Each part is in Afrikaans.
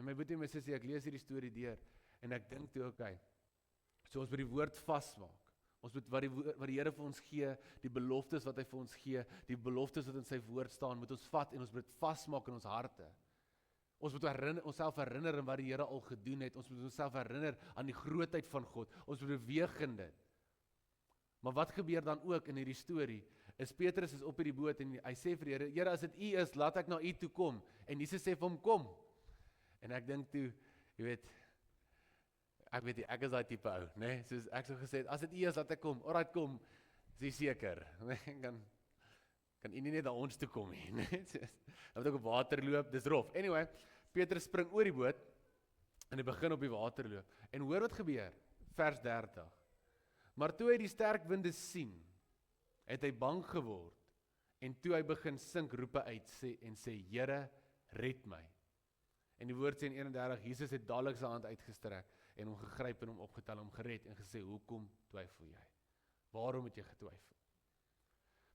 my boetie en my sussie, ek lees hierdie storie deur, en ek dink toe, okay, so ons moet die woord vasmaak. Ons moet wat die Here vir ons gee, die beloftes wat hy vir ons gee, die beloftes wat in sy woord staan, moet ons vat en ons moet dit vasmaak in ons harte. Ons moet onsself herinner aan wat die Here al gedoen het. Ons moet onsself herinner aan die grootheid van God. Ons moet beweeg in dit. Maar wat gebeur dan ook in hierdie storie, is Petrus is op hierdie boot en hy sê vir die Here, Here, as dit U is, laat ek na U toe kom. En Jesus sê vir hom, kom. En ek dink toe, jy weet, ek is daai tipe ou, né? Soos ek so gesê het, as dit U is, laat ek kom. Alright, kom. Is seker. Kan U nie net na ons toe kom nie, né? Dan moet ek op water loop, dis rof. Anyway, Petrus spring oor die boot en hy begin op die water loop. En hoor wat gebeur, vers 30. Maar toe hy die sterk winde sien, het hy bang geword en toe hy begin sink, roep hy uit en sê, Here, red my. En die woord sê in 31, Jesus het dadelik sy hand uitgestrek en hom gegryp en hom opgetel, hom gered en gesê, hoekom twyfel jy? Waarom het jy getwyfel?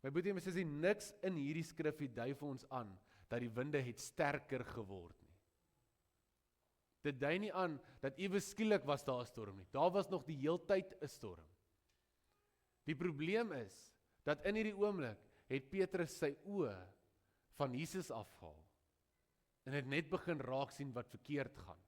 My boetie en my sussie, niks in hierdie skrifgie dui vir ons aan dat die winde het sterker geword nie. Dit dui nie aan dat ewe skielik was daar 'n storm nie. Daar was nog die heeltyd 'n storm. Die probleem is dat in hierdie oomblik het Petrus sy oë van Jesus afgehaal en het net begin raak sien wat verkeerd gaan.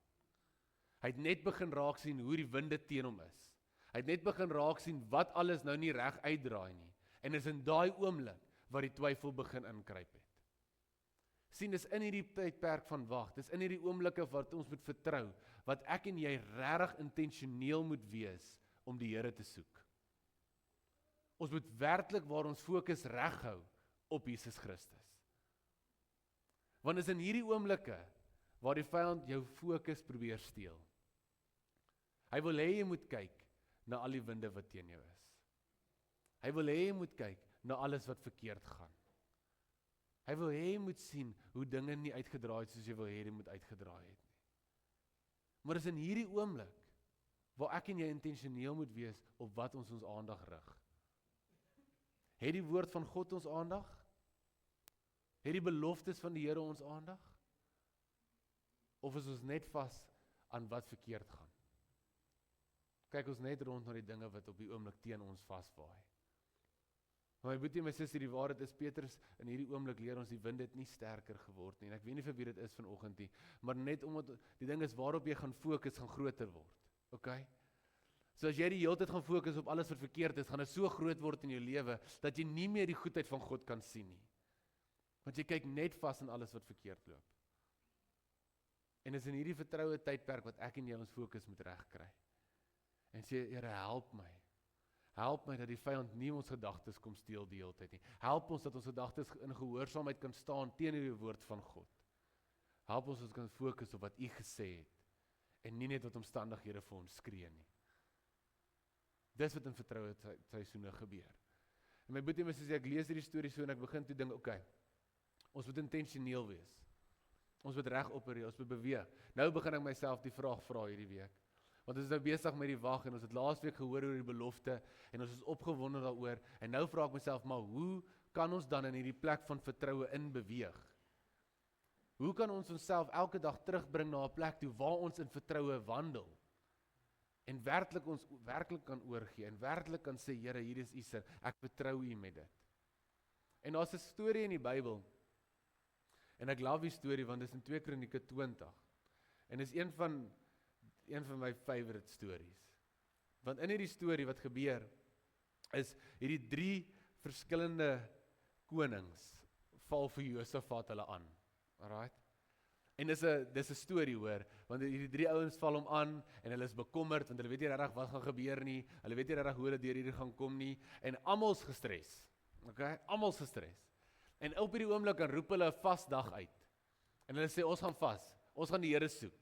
Hy het net begin raak sien hoe die winde teen hom is. Hy het net begin raak sien wat alles nou nie reg uitdraai nie. En is in daai oomblik waar die twyfel begin inkruip het. Sien, dis in hierdie tydperk van wag, dis in hierdie oomblikke wat ons moet vertrou, wat ek en jy regtig intentioneel moet wees om die Here te soek. Ons moet werklik waar ons fokus reghou op Jesus Christus. Want is in hierdie oomblikke waar die vyand jou fokus probeer steel. Hy wil hê jy moet kyk na al die winde wat teen jou is. Hy wil hê jy moet kyk na alles wat verkeerd gaan. Hy wil hê jy moet sien hoe dinge nie uitgedraai het soos jy wil hê dit moet uitgedraai het nie. Maar is in hierdie oomblik waar ek en jy intentioneel moet wees op wat ons aandag rig. Het die woord van God ons aandag? Het die beloftes van die Here ons aandag? Of is ons net vas aan wat verkeerd gaan? Kyk ons net rond na die dinge wat op die oomblik teen ons vaswaai. Maar my boetie en my sussie, die waarheid is, Petrus, in hierdie oomblik leer ons die wind het nie sterker geword nie. En ek weet nie vir wie dit is vanoggend nie, maar net omdat die ding is waarop jy gaan fokus, gaan groter word. Okay? So as jy die hele tyd gaan fokus op alles wat verkeerd is, gaan dit so groot word in jou lewe, dat jy nie meer die goedheid van God kan sien nie. Want jy kyk net vas in alles wat verkeerd loop. En is in hierdie vertroue tydperk wat ek en jy ons fokus moet regkry. En sê, Here, help my. Help my dat die vyand nie ons gedagtes kom steel die hele tyd nie. Help ons dat ons gedagtes in gehoorsaamheid kan staan teenoor die woord van God. Help ons kan fokus op wat U gesê het en nie net wat omstandighede vir ons skree nie. Dis wat in vertroue seisoene gebeur. En my boetie en my sussie, ek lees hierdie storie so en ek begin toe dink, okay, ons moet intentioneel wees. Ons moet reg opereer, ons moet beweeg. Nou begin ek myself die vraag vra hierdie week. Want ons is nou besig met die wag en ons het laasweek gehoor oor die belofte en ons is opgewonde daaroor en nou vra ek myself, maar hoe kan ons dan in hierdie plek van vertroue in beweeg? Hoe kan ons onsself elke dag terugbring na 'n plek toe waar ons in vertroue wandel? En werklik kan oorgee en werklik kan sê, Here, hier is U se, ek vertrou U met dit. En daar's 'n storie in die Bybel. En ek love die storie want dit is in 2 Kronieke 20. En dis een van my favorite stories. Want in hierdie storie wat gebeur is hierdie 3 verskillende konings val vir Josafat hulle aan. Alright? En dis 'n storie hoor, want hierdie 3 ouens val hom aan en hulle is bekommerd want hulle weet nie regtig wat gaan gebeur nie. Hulle weet nie regtig hoe hulle deur hierdie gaan kom nie en almal's gestres. Okay? Almal's gestres. En op hierdie oomblik dan roep hulle 'n vasdag uit. En hulle sê ons gaan vas. Ons gaan die Here soek.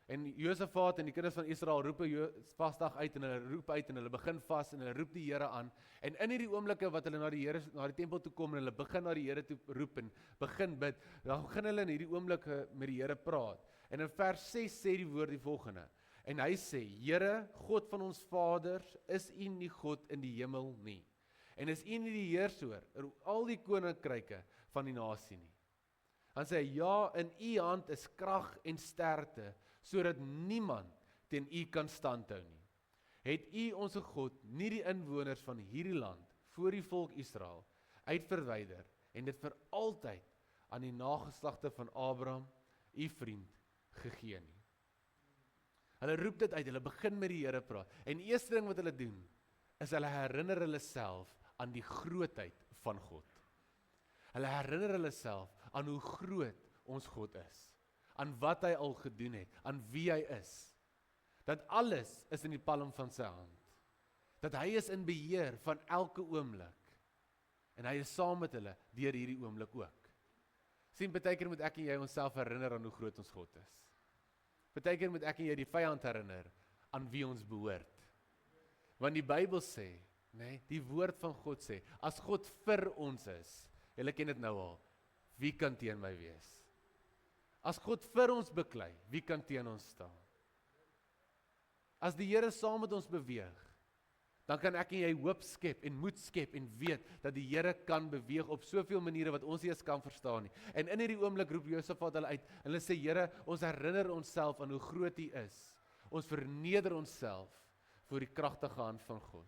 En Josafat en die kinders van Israel roep 'n vasdag uit en hulle roep uit en hulle begin vas en hulle roep die Here aan. En in hierdie oomblikke wat hulle na die tempel toe kom en hulle begin na die Here toe roep en begin bid, dan begin hulle in hierdie oomblikke met die Here praat. En in vers 6 sê die woord die volgende. En hy sê, Here, God van ons vaders, is U nie God in die hemel nie? En is U nie die heerser oor al die koninkryke van die nasie nie? Dan sê hy, ja, in u hand is krag en sterkte, sodat niemand teen u kan standhou nie. Het u ons God nie die inwoners van hierdie land voor die volk Israel uitverwyder en dit vir altyd aan die nageslagte van Abraham, u vriend, gegee nie. Hulle roep dit uit, hulle begin met die Here praat. En die eerste ding wat hulle doen, is hulle herinner hulle self aan die grootheid van God. Hulle herinner hulle self aan hoe groot ons God is, aan wat hy al gedoen het, aan wie hy is. Dat alles is in die palm van sy hand. Dat hy is in beheer van elke oomblik. En hy is saam met hulle deur hierdie oomblik ook. Sien, baie keer moet ek en jy onsself herinner aan hoe groot ons God is. Baie keer moet ek en jy die vyand herinner aan wie ons behoort. Want die Bybel sê, nee, die woord van God sê, as God vir ons is, julle ken dit nou al, wie kan teen my wees? As God vir ons beklei, wie kan teen ons staan? As die Here saam met ons beweeg, dan kan ek en jy hoop skep en moed skep en weet dat die Here kan beweeg op soveel maniere wat ons nie eens kan verstaan nie. En in hierdie oomblik roep Josafat hulle uit. Hulle sê, Here, ons herinner onsself aan hoe groot U is. Ons verneder onsself voor die kragtige hand van God.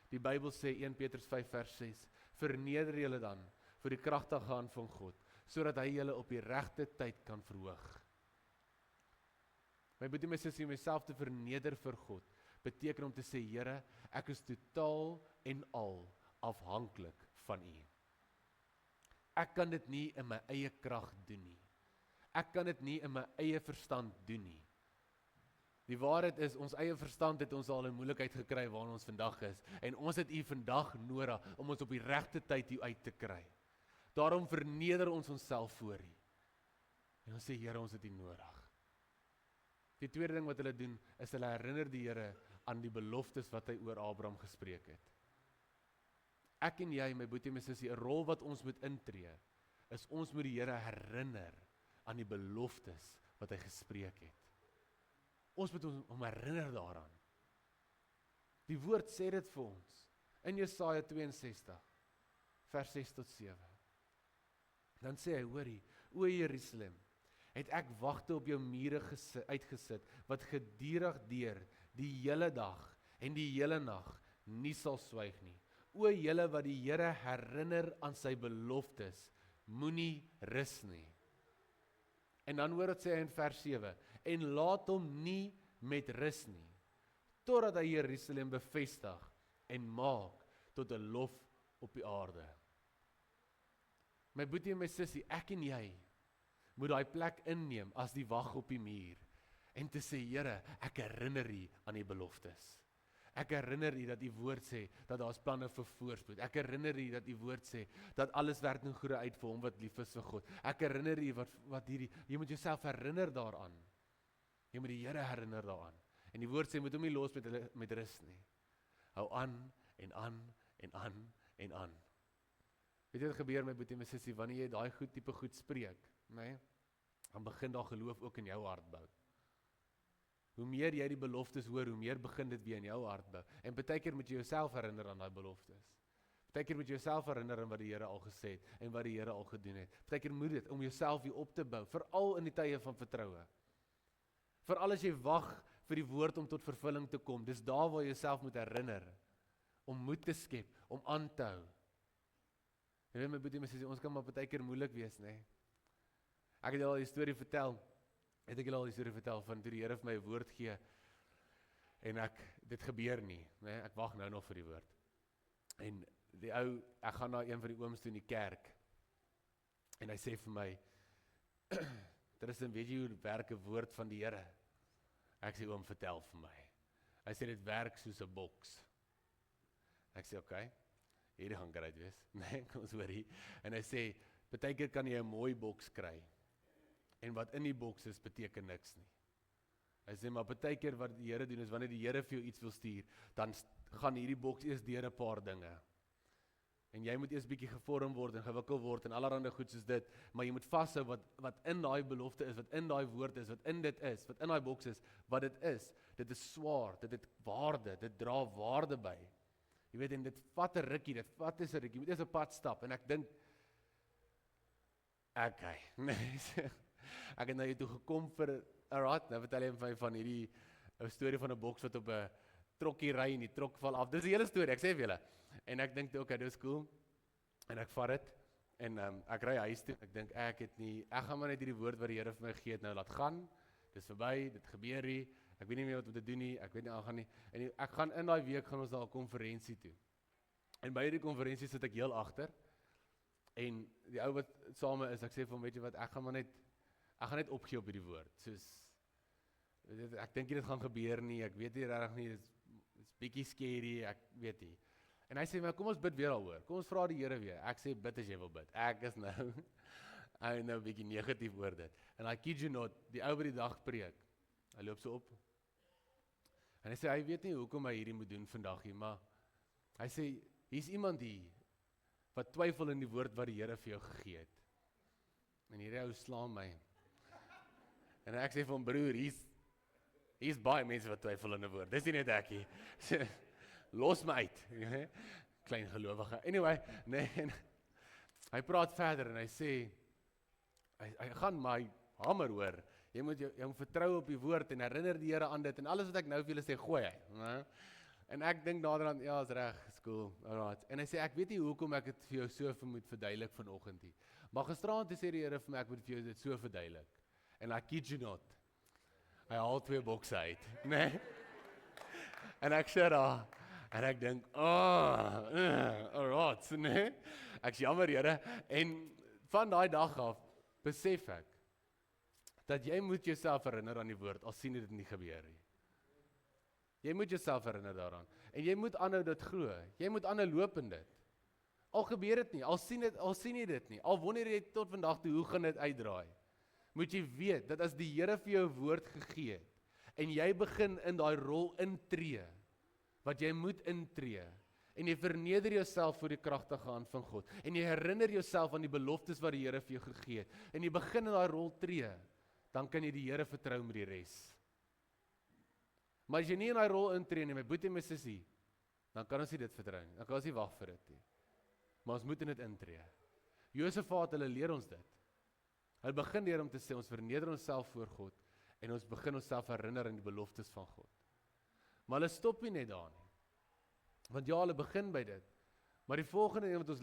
Die Bybel sê 1 Petrus 5 vers 6, verneder julle dan voor die kragtige hand van God, sodat hy julle op die regte tyd kan verhoog. My broer en my sussie, om myself te verneder vir God, beteken om te sê, Here, ek is totaal en al afhanklik van U. Ek kan dit nie in my eie krag doen nie. Ek kan dit nie in my eie verstand doen nie. Die waarheid is, ons eie verstand het ons al in moeilikheid gekry waar ons vandag is, en ons het U vandag nodig om ons op die regte tyd U uit te kry. Daarom verneder ons onsself voor U. En ons sê, Here, ons het U nodig. Die tweede ding wat hulle doen, is hulle herinner die Here aan die beloftes wat hy oor Abraham gespreek het. Ek en jy, my boetie, my sussie, 'n rol wat ons moet intree, is ons moet die Here herinner aan die beloftes wat hy gespreek het. Ons moet hom herinner daaraan. Die woord sê dit vir ons, in Jesaja 62, vers 6 tot 7. Dan sê hy, hoorie, o Jerusalem, het ek wagte op jou mure uitgesit, wat gedurig deur die hele dag en die hele nag nie sal swyg nie. O julle wat die Here herinner aan sy beloftes, moenie rus nie. En dan hoor dit sê hy in vers 7, en laat hom nie met rus nie, totdat hy Jerusalem bevestig en maak tot 'n lof op die aarde. My boetie en my sussie, ek en jy moet daai plek inneem as die wag op die muur en te sê, Here, ek herinner U aan die beloftes. Ek herinner U dat U woord sê dat daar's planne vir voorspoed. Ek herinner U dat U woord sê dat alles werk ten goeie uit vir hom wat lief is vir God. Ek herinner U wat hierdie, jy moet jouself herinner daaraan. Jy moet die Here herinner daaraan. En die woord sê, moet hom nie los met rus nie. Hou aan en aan en aan en aan. Weet jy wat gebeur, my boetie, my sussie, wanneer jy daai tipe goed spreek, nee, dan begin daar geloof ook in jou hart bou. Hoe meer jy die beloftes hoor, hoe meer begin dit weer in jou hart bou. En baie keer moet jy jouself herinner aan daai beloftes. Baie keer moet jy jouself herinner aan wat die Here al gesê het en wat die Here al gedoen het. Baie keer moet dit om jouself weer op te bou, veral in die tye van vertroue. Veral as jy wag vir die woord om tot vervulling te kom, dis daar waar jy jouself moet herinner, om moed te skep, om aan te hou. Jy weet my boetie, my sussie, ons kan maar baie keer moeilik wees, nee. Ek het al die storie vertel, van toe die Here vir my 'n woord gee, en dit gebeur nie, nee, ek wag nou nog vir die woord. En die ou, ek gaan na een van die ooms toe in die kerk, en hy sê vir my, Tristan, weet jy hoe werk 'n woord van die Here? Ek sê, oom, vertel vir my. Hy sê, dit werk soos 'n boks. Ek sê, okay, hierdie gaan great wees. Nee, kom ons hoor hier. En hy sê, baie keer kan jy 'n mooi boks kry, en wat in die boks is, beteken niks nie. Hy sê, maar baie keer wat die Here doen, is wanneer die Here vir jou iets wil stuur, dan gaan hierdie boks eers deur 'n paar dinge. En jy moet eers bietjie gevorm word en gewikkel word en allerhande goed soos dit, maar jy moet vashou wat in daai belofte is, wat in daai woord is, wat in dit is, wat in daai boks is, wat dit is. Dit is swaar, dit het waarde, dit dra waarde by. Jy weet, en dit vat 'n rukkie, jy moet eers 'n pad stap, en ek dink, Okay. Nee. Ek het na jou toe gekom vir alright, nou vertel jy my van hierdie 'n storie van 'n boks wat op 'n trokkie ry en die trok val af. Dis 'n hele storie, ek sê vir julle. En ek dink okay, dis cool. En ek vat dit en ek ry huis toe. Ek dink ek gaan maar net hierdie woord wat die Here vir my gegee het nou laat gaan. Dis verby, dit gebeur nie. Ek weet nie meer wat om te doen nie. Ek weet nie aangaan nie. En ek gaan in daai week gaan ons na 'n konferensie toe. En by hierdie konferensie sit ek heel agter. En die ou wat same is, ek sê vir hom, weet jy wat, ek gaan net opgee op hierdie woord. Soos ek dink nie dit gaan gebeur nie. Ek weet nie regtig nie. Dit's bietjie scary, ek weet nie. En hy sê, maar kom ons bid weer daaroor. Kom ons vra die Here weer. Ek sê bid as jy wil bid. Ek is nou hy nou 'n bietjie negatief oor dit. En I kid you not, die ou wat die dag preek. Hy loop so op. En hy sê hy weet nie hoekom hy hierdie moet doen vandag nie, maar hy sê hier's iemand hier wat twyfel in die woord wat die Here vir jou gegee het. En hierdie ou slaan my. En ek sê vir hom, broer, hier's baie mense wat twyfel in 'n woord. Dis nie net ek nie. Los my uit. Klein gelowige. Anyway, nee. Hy praat verder en hy sê hy gaan my hamer hoor. Jy moet vertrou op die woord en herinner die Here aan dit en alles wat ek nou vir julle sê, gooi hy. Nee? En ek dink naderhand, ja, is reg, is cool. Alright. En hy sê ek weet nie hoekom ek dit vir jou so moet verduidelik vanoggend nie. Maar gisteraand sê die Here vir my ek moet vir jou dit so verduidelik. En I kid you not. Hy haal 2 bokse uit, né? En ek sê daar en ek dink, alright, né? Ek sê jammer Here en van daai dag af besef ek dat jy moet jouself herinner aan die woord al sien dit nie gebeur nie. Jy moet jouself herinner daaraan en jy moet aanhou dit glo. Jy moet aanhou loop in dit. Al gebeur dit nie, al sien jy dit nie. Al wonder jy tot vandag toe hoe gaan dit uitdraai. Moet jy weet dat as die Here vir jou woord gegee het en jy begin in daai rol intree wat jy moet intree en jy verneder jouself voor die kragtige hand van God en jy herinner jouself aan die beloftes wat die Here vir jou gegee het en jy begin in daai rol tree, dan kan jy die Here vertrou met die res. Maar as jy nie in daai rol intree nie, my boetie en my sussie, dan kan ons nie dit vertrou nie. Dan kan ons nie wag vir dit nie. Maar ons moet in dit intree. Josafat, hulle leer ons dit. Hulle begin deur om te sê, ons verneder onsself voor God en ons begin onsself herinner aan die beloftes van God. Maar hulle stop nie net daar nie. Want ja, hulle begin by dit. Maar die volgende ding wat ons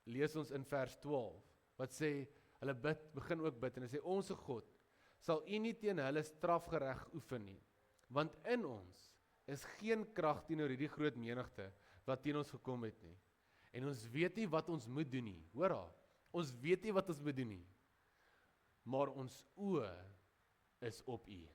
lees ons in vers 12, wat sê, hulle begin ook bid en hulle sê, onse God, sal U nie teen hulle strafgereg oefen nie, want in ons is geen krag teenoor hierdie groot menigte wat teen ons gekom het nie. En ons weet nie wat ons moet doen nie. Hoor haar, ons weet nie wat ons moet doen nie. Maar ons oë is op U.